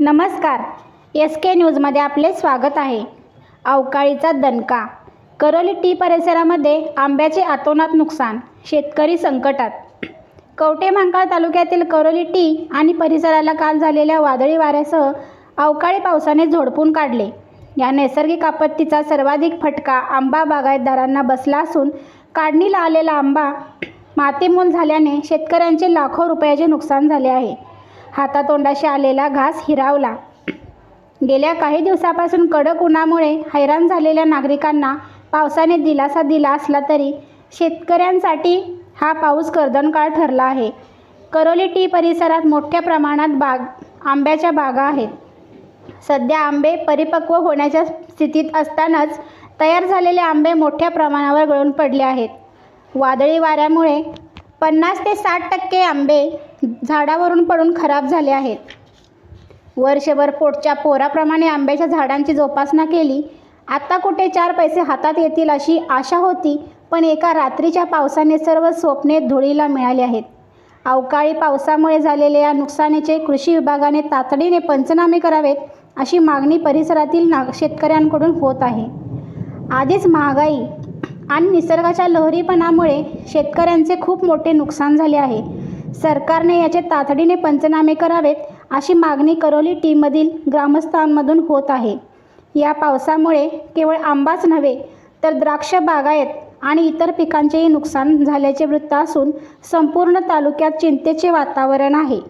नमस्कार. SK न्यूजमध्ये आपले स्वागत आहे. अवकाळीचा दणका. करोली टी परिसरामध्ये आंब्याचे अतोनात नुकसान, शेतकरी संकटात. कवठेमहांकाळ तालुक्यातील करोली टी आणि परिसराला काल झालेल्या वादळी वाऱ्यासह अवकाळी पावसाने झोडपून काढले. या नैसर्गिक आपत्तीचा सर्वाधिक फटका आंबा बागायतदारांना बसला असून काढणीला आलेला आंबा मातीमोल झाल्याने शेतकऱ्यांचे लाखो रुपयाचे नुकसान झाले आहे. हातातोंडाशी आलेला घास हिरावला. गेल्या काही दिवसापासून कडक उन्हामुळे हैराण झालेल्या नागरिकांना पावसाने दिलासा दिला असला तरी शेतकऱ्यांसाठी हा पाऊस कर्दनकाळ ठरला आहे. करोली टी परिसरात मोठ्या प्रमाणात आंब्याच्या बागा आहेत. सध्या आंबे परिपक्व होण्याच्या स्थितीत असतानाच तयार झालेले आंबे मोठ्या प्रमाणावर गळून पडले आहेत. वादळी वाऱ्यामुळे 50 ते 60% आंबे झाडावरून पडून खराब झाले आहेत. वर्षभर पोटच्या पोराप्रमाणे आंब्याच्या झाडांची जोपासना केली. आता कुठे 4 पैसे हातात येतील अशी आशा होती, पण एका रात्रीच्या पावसाने सर्व स्वप्ने धुळीला मिळाली आहेत. अवकाळी पावसामुळे झालेल्या या नुकसानीचे कृषी विभागाने तातडीने पंचनामे करावेत अशी मागणी परिसरातील शेतकऱ्यांकडून होत आहे. आधीच महागाई आणि निसर्गाच्या लहरीपणामुळे शेतकऱ्यांचे खूप मोठे नुकसान झाले आहे. सरकारने याचे तातडीने पंचनामे करावेत अशी मागणी करोली टीमधील ग्रामस्थांमधून होत आहे. या पावसामुळे केवळ आंबाच नव्हे तर द्राक्ष बागायत आणि इतर पिकांचेही नुकसान झाल्याचे वृत्त असून संपूर्ण तालुक्यात चिंतेचे वातावरण आहे.